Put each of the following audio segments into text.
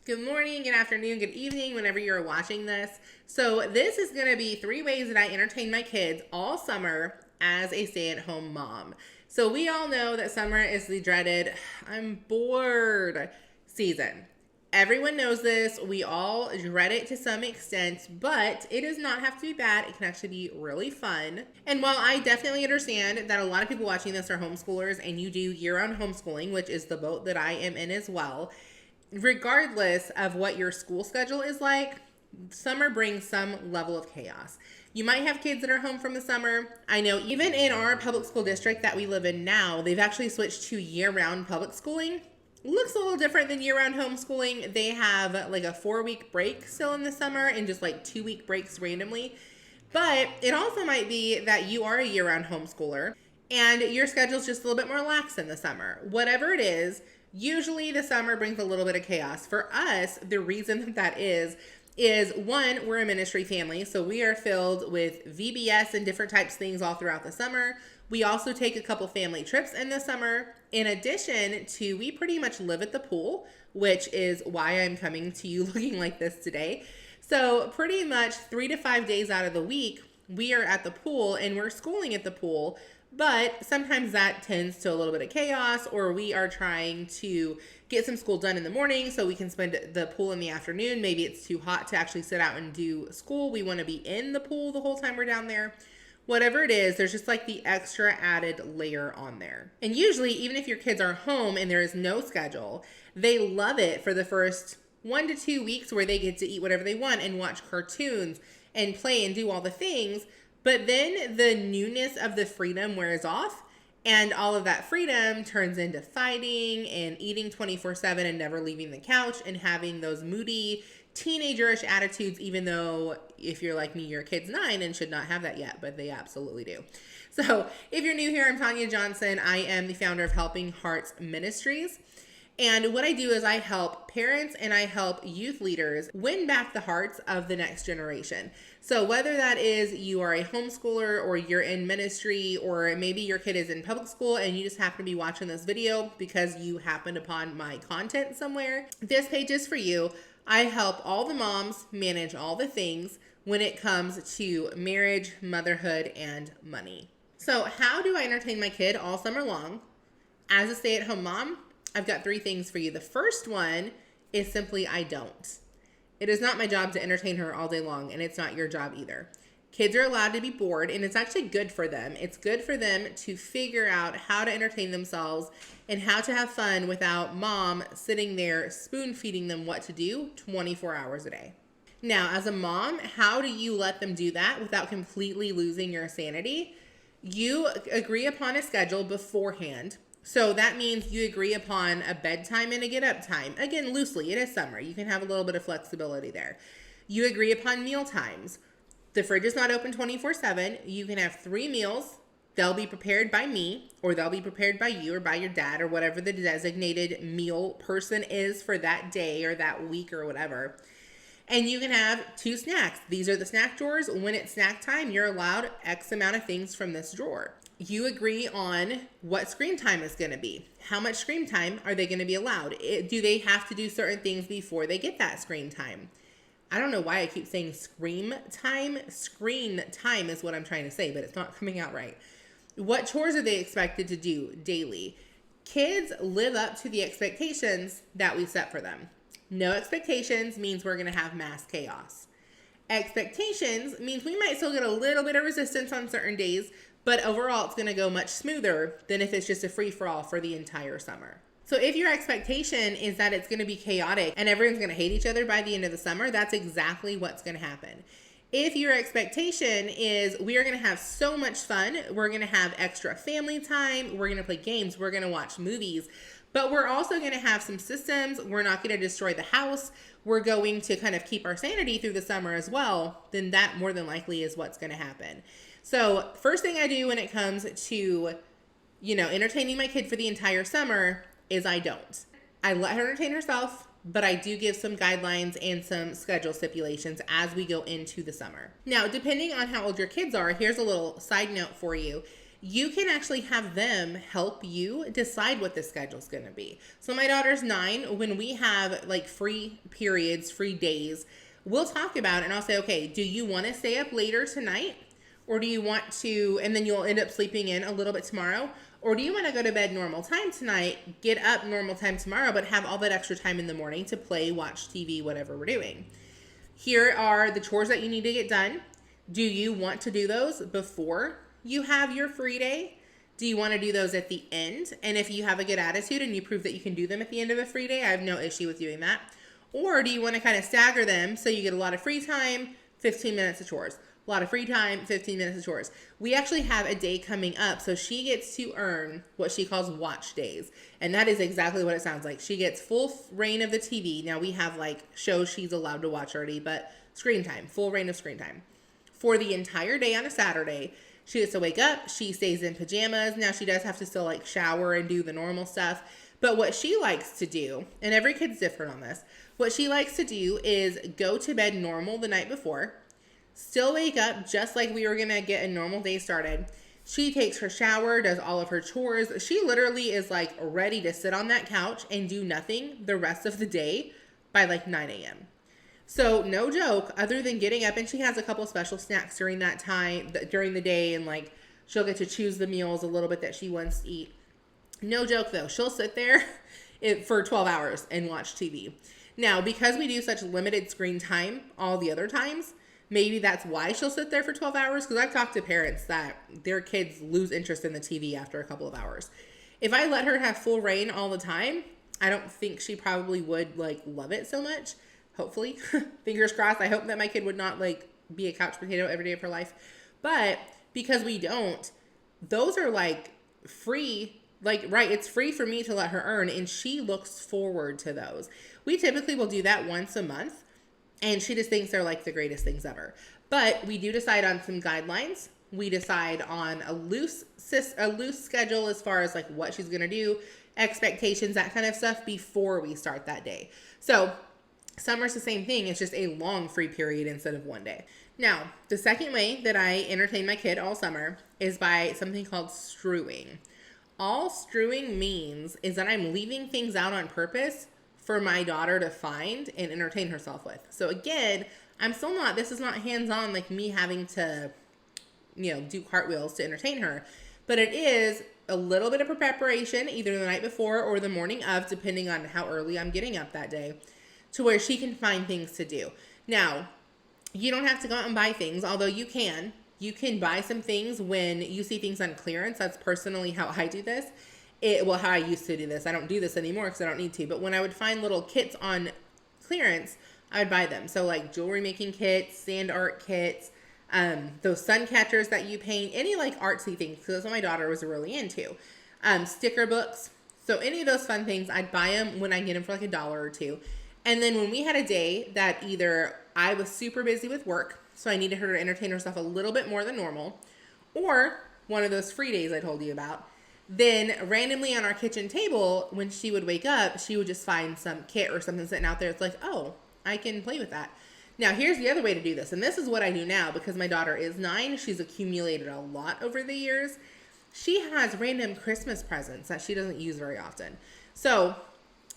Good morning, good afternoon, good evening, whenever you're watching this. So this is going to be 3 ways that I entertain my kids all summer as a stay-at-home mom. So we all know that summer is the dreaded, I'm bored season. Everyone knows this. We all dread it to some extent, but it does not have to be bad. It can actually be really fun. And while I definitely understand that a lot of people watching this are homeschoolers and you do year-round homeschooling, which is the boat that I am in as well, regardless of what your school schedule is like, summer brings some level of chaos. You might have kids that are home from the summer. I know even in our public school district that we live in now, they've actually switched to year-round public schooling. Looks a little different than year-round homeschooling. They have like a 4-week break still in the summer and just like 2-week breaks randomly. But it also might be that you are a year-round homeschooler and your schedule's just a little bit more lax in the summer. Whatever it is, usually the summer brings a little bit of chaos. For us, the reason that is one, we're a ministry family, so we are filled with VBS and different types of things all throughout the summer. We also take a couple family trips in the summer. In addition to, we pretty much live at the pool, which is why I'm coming to you looking like this today. So pretty much 3 to 5 days out of the week, we are at the pool and we're schooling at the pool. But sometimes that tends to a little bit of chaos, or we are trying to get some school done in the morning so we can spend the pool in the afternoon. Maybe it's too hot to actually sit out and do school. We want to be in the pool the whole time we're down there. Whatever it is, there's just like the extra added layer on there. And usually, even if your kids are home and there is no schedule, they love it for the first 1 to 2 weeks where they get to eat whatever they want and watch cartoons and play and do all the things. But then the newness of the freedom wears off, and all of that freedom turns into fighting and eating 24/7 and never leaving the couch and having those moody teenagerish attitudes, even though if you're like me, your kid's 9 and should not have that yet, but they absolutely do. So if you're new here, I'm Tanya Johnson. I am the founder of Helping Hearts Ministries. And what I do is I help parents and I help youth leaders win back the hearts of the next generation. So whether that is you are a homeschooler or you're in ministry, or maybe your kid is in public school and you just happen to be watching this video because you happened upon my content somewhere, this page is for you. I help all the moms manage all the things when it comes to marriage, motherhood, and money. So how do I entertain my kid all summer long? As a stay-at-home mom, I've got 3 things for you. The first one is simply I don't. It is not my job to entertain her all day long, and it's not your job either. Kids are allowed to be bored, and it's actually good for them. It's good for them to figure out how to entertain themselves and how to have fun without mom sitting there spoon-feeding them what to do 24 hours a day. Now, as a mom, how do you let them do that without completely losing your sanity? You agree upon a schedule beforehand. So that means you agree upon a bedtime and a get up time. Again, loosely, it is summer. You can have a little bit of flexibility there. You agree upon meal times. The fridge is not open 24/7. You can have 3 meals. They'll be prepared by me, or they'll be prepared by you or by your dad, or whatever the designated meal person is for that day or that week or whatever. And you can have 2 snacks. These are the snack drawers. When it's snack time, you're allowed X amount of things from this drawer. You agree on what screen time is going to be. How much screen time are they going to be allowed? Do they have to do certain things before they get that screen time? I don't know why I keep saying screen time. Screen time is what I'm trying to say, but it's not coming out right. What chores are they expected to do daily? Kids live up to the expectations that we set for them. No expectations means we're going to have mass chaos. Expectations means we might still get a little bit of resistance on certain days, but overall it's going to go much smoother than if it's just a free-for-all for the entire summer. So if your expectation is that it's going to be chaotic and everyone's going to hate each other by the end of the summer, that's exactly what's going to happen. If your expectation is we are going to have so much fun, we're going to have extra family time, we're going to play games, we're going to watch movies, but we're also going to have some systems, we're not going to destroy the house, we're going to kind of keep our sanity through the summer as well, then that more than likely is what's going to happen. So first thing I do when it comes to, entertaining my kid for the entire summer is I don't. I let her entertain herself, but I do give some guidelines and some schedule stipulations as we go into the summer. Now, depending on how old your kids are, here's a little side note for you. you can actually have them help you decide what the schedule's going to be. So my daughter's 9. When we have like free periods, free days, we'll talk about it and I'll say, okay, do you want to stay up later tonight? Or do you want to, and then you'll end up sleeping in a little bit tomorrow? Or do you want to go to bed normal time tonight, get up normal time tomorrow, but have all that extra time in the morning to play, watch TV, whatever we're doing? Here are the chores that you need to get done. Do you want to do those before you have your free day? Do you want to do those at the end? And if you have a good attitude and you prove that you can do them at the end of a free day, I have no issue with doing that. Or do you want to kind of stagger them so you get a lot of free time, 15 minutes of chores? A lot of free time, 15 minutes of chores. We actually have a day coming up, so she gets to earn what she calls watch days. And that is exactly what it sounds like. She gets full reign of the TV. Now we have like shows she's allowed to watch already, but screen time, full reign of screen time. For the entire day on a Saturday, she gets to wake up, she stays in pajamas. Now she does have to still like shower and do the normal stuff. But what she likes to do, and every kid's different on this, what she likes to do is go to bed normal the night before, still wake up just like we were going to get a normal day started. She takes her shower, does all of her chores. She literally is like ready to sit on that couch and do nothing the rest of the day by like 9 a.m. So no joke, other than getting up, and she has a couple special snacks during that time, during the day, and like she'll get to choose the meals a little bit that she wants to eat. No joke though, she'll sit there for 12 hours and watch TV. Now, because we do such limited screen time all the other times, maybe that's why she'll sit there for 12 hours, because I've talked to parents that their kids lose interest in the TV after a couple of hours. If I let her have full reign all the time, I don't think she probably would like love it so much. Hopefully, fingers crossed. I hope that my kid would not like be a couch potato every day of her life. But because we don't, those are like free, like, right, it's free for me to let her earn, and she looks forward to those. We typically will do that once a month. And she just thinks they're like the greatest things ever. But we do decide on some guidelines. We decide on a loose schedule as far as like what she's going to do, expectations, that kind of stuff before we start that day. So summer's the same thing. It's just a long free period instead of one day. Now, the second way that I entertain my kid all summer is by something called strewing. All strewing means is that I'm leaving things out on purpose for my daughter to find and entertain herself with. So again, this is not hands-on like me having to, do cartwheels to entertain her, but it is a little bit of preparation either the night before or the morning of, depending on how early I'm getting up that day, to where she can find things to do. Now, you don't have to go out and buy things, although you can. You can buy some things when you see things on clearance. That's personally how I do this. How I used to do this. I don't do this anymore because I don't need to. But when I would find little kits on clearance, I would buy them. So like jewelry making kits, sand art kits, those sun catchers that you paint, any like artsy things, because that's what my daughter was really into. Sticker books. So any of those fun things, I'd buy them when I get them for like $1 or $2. And then when we had a day that either I was super busy with work, so I needed her to entertain herself a little bit more than normal, or one of those free days I told you about, then randomly on our kitchen table, when she would wake up, she would just find some kit or something sitting out there. It's like, oh, I can play with that. Now, here's the other way to do this. And this is what I do now because my daughter is 9. She's accumulated a lot over the years. She has random Christmas presents that she doesn't use very often. So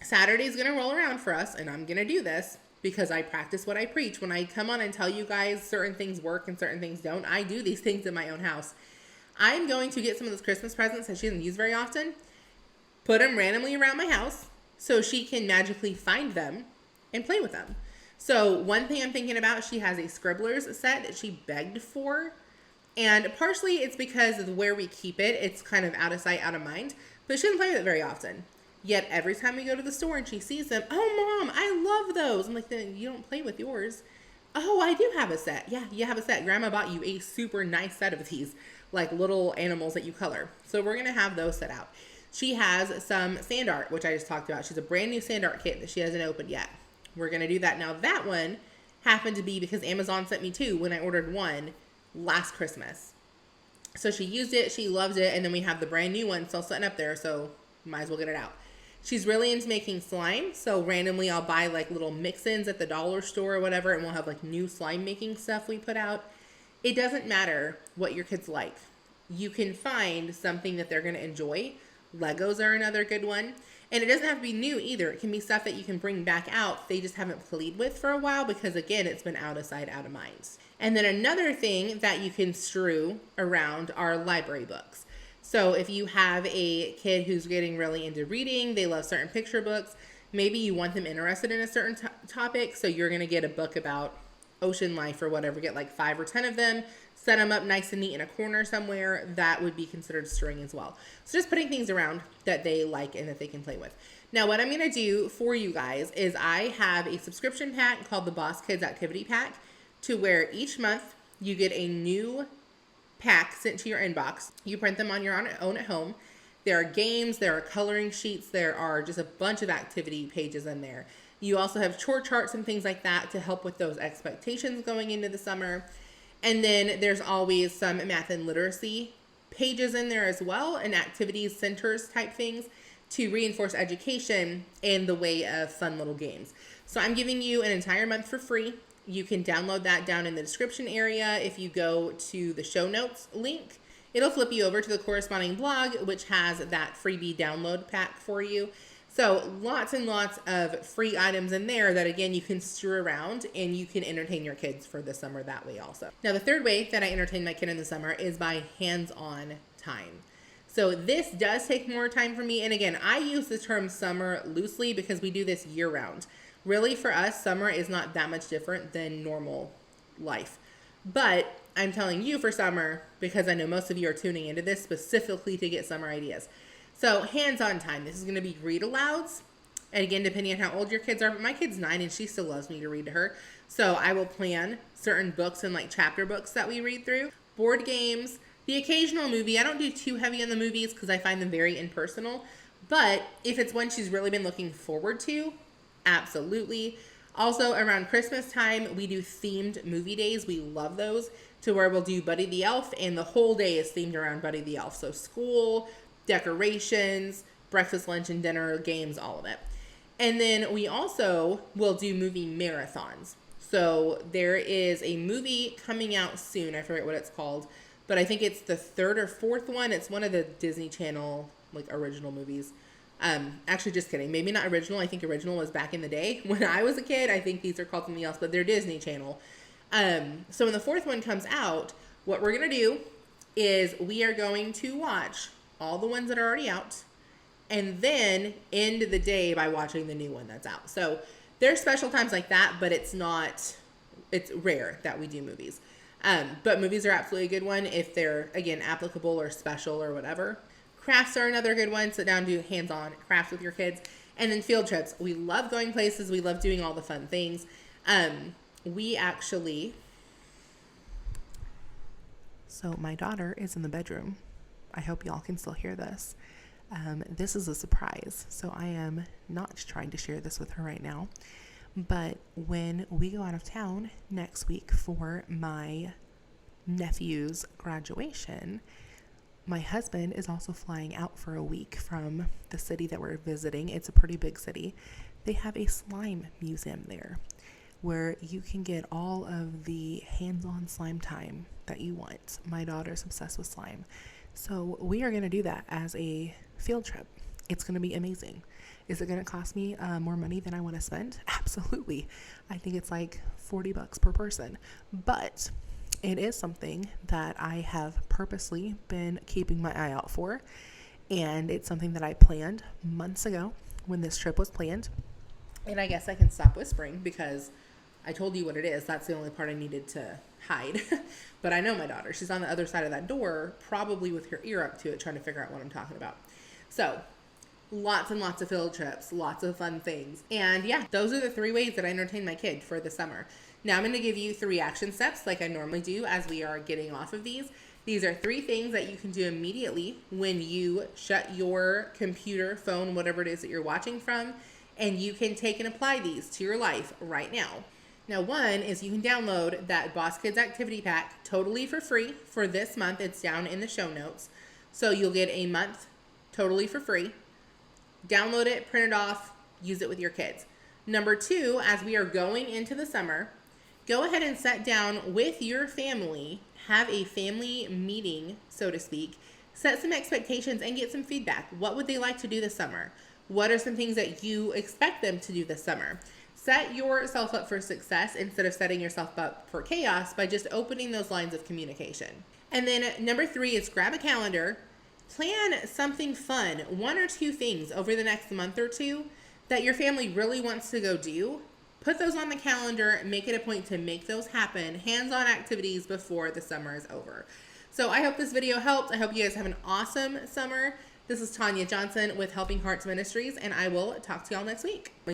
Saturday's going to roll around for us, and I'm going to do this because I practice what I preach. When I come on and tell you guys certain things work and certain things don't, I do these things in my own house. I'm going to get some of those Christmas presents that she doesn't use very often, put them randomly around my house so she can magically find them and play with them. So one thing I'm thinking about, she has a Scribblers set that she begged for. And partially it's because of where we keep it. It's kind of out of sight, out of mind. But she doesn't play with it very often. Yet every time we go to the store and she sees them, oh, Mom, I love those. I'm like, then you don't play with yours. Oh, I do have a set. Yeah, you have a set. Grandma bought you a super nice set of these, like little animals that you color. So we're going to have those set out. She has some sand art, which I just talked about. She's a brand new sand art kit that she hasn't opened yet. We're going to do that. Now that one happened to be because Amazon sent me 2 when I ordered one last Christmas. So she used it. She loves it. And then we have the brand new one still sitting up there. So might as well get it out. She's really into making slime. So randomly I'll buy like little mix-ins at the dollar store or whatever. And we'll have like new slime making stuff we put out. It doesn't matter what your kids like. you can find something that they're going to enjoy. Legos are another good one. And it doesn't have to be new either. It can be stuff that you can bring back out they just haven't played with for a while because, again, it's been out of sight, out of mind. And then another thing that you can strew around are library books. So if you have a kid who's getting really into reading, they love certain picture books, maybe you want them interested in a certain topic, so you're going to get a book about ocean life or whatever, get like 5 or 10 of them, set them up nice and neat in a corner somewhere, that would be considered strewing as well. So just putting things around that they like and that they can play with. Now what I'm going to do for you guys is I have a subscription pack called the Boss Kids Activity Pack, to where each month you get a new pack sent to your inbox. You print them on your own at home. There are games, there are coloring sheets, there are just a bunch of activity pages in there. You also have chore charts and things like that to help with those expectations going into the summer. And then there's always some math and literacy pages in there as well, and activities centers type things to reinforce education in the way of fun little games. So I'm giving you an entire month for free. You can download that down in the description area. If you go to the show notes link, it'll flip you over to the corresponding blog, which has that freebie download pack for you. So lots and lots of free items in there that, again, you can strew around and you can entertain your kids for the summer that way also. Now, the third way that I entertain my kid in the summer is by hands-on time. So this does take more time for me. And again, I use the term summer loosely because we do this year round. Really, for us, summer is not that much different than normal life. But I'm telling you for summer, because I know most of you are tuning into this specifically to get summer ideas. So hands-on time, this is going to be read alouds. And again, depending on how old your kids are, but my kid's 9 and she still loves me to read to her. So I will plan certain books and like chapter books that we read through. Board games, the occasional movie. I don't do too heavy on the movies because I find them very impersonal. But if it's one she's really been looking forward to, absolutely. Also, around Christmas time, we do themed movie days. We love those, to where we'll do Buddy the Elf, and the whole day is themed around Buddy the Elf. So school, decorations, breakfast, lunch, and dinner, games, all of it. And then we also will do movie marathons. So there is a movie coming out soon. I forget what it's called, but I think it's the 3rd or 4th one. It's one of the Disney Channel, like, original movies. Actually, just kidding. Maybe not original. I think original was back in the day when I was a kid. I think these are called something else, but they're Disney Channel. So when the 4th one comes out, what we're going to do is we are going to watch all the ones that are already out and then end the day by watching the new one that's out. So there's special times like that, but it's rare that we do movies. But movies are absolutely a good one if they're, again, applicable or special or whatever. Crafts are another good one. Sit down, do hands-on crafts with your kids. And then field trips. We love going places. We love doing all the fun things. So my daughter is in the bedroom. I hope y'all can still hear this. This is a surprise. So I am not trying to share this with her right now. But when we go out of town next week for my nephew's graduation, my husband is also flying out for a week from the city that we're visiting. It's a pretty big city. They have a slime museum there where you can get all of the hands-on slime time that you want. My daughter's obsessed with slime. So we are going to do that as a field trip. It's going to be amazing. Is it going to cost me more money than I want to spend? Absolutely. I think it's like $40 per person. But it is something that I have purposely been keeping my eye out for. And it's something that I planned months ago when this trip was planned. And I guess I can stop whispering because I told you what it is. That's the only part I needed to hide. But I know my daughter. She's on the other side of that door, probably with her ear up to it, trying to figure out what I'm talking about. So lots and lots of field trips, lots of fun things. And yeah, those are the 3 ways that I entertain my kid for the summer. Now I'm going to give you 3 action steps like I normally do as we are getting off of these. These are 3 things that you can do immediately when you shut your computer, phone, whatever it is that you're watching from, and you can take and apply these to your life right now. Now, one is you can download that Boss Kids Activity Pack totally for free for this month. It's down in the show notes. So you'll get a month totally for free. Download it, print it off, use it with your kids. Number 2, as we are going into the summer, go ahead and sit down with your family, have a family meeting, so to speak, set some expectations and get some feedback. What would they like to do this summer? What are some things that you expect them to do this summer? Set yourself up for success instead of setting yourself up for chaos by just opening those lines of communication. And then number 3 is grab a calendar, plan something fun, 1 or 2 things over the next month or 2 that your family really wants to go do. Put those on the calendar, make it a point to make those happen, hands-on activities before the summer is over. So I hope this video helped. I hope you guys have an awesome summer. This is Tanya Johnson with Helping Hearts Ministries, and I will talk to y'all next week.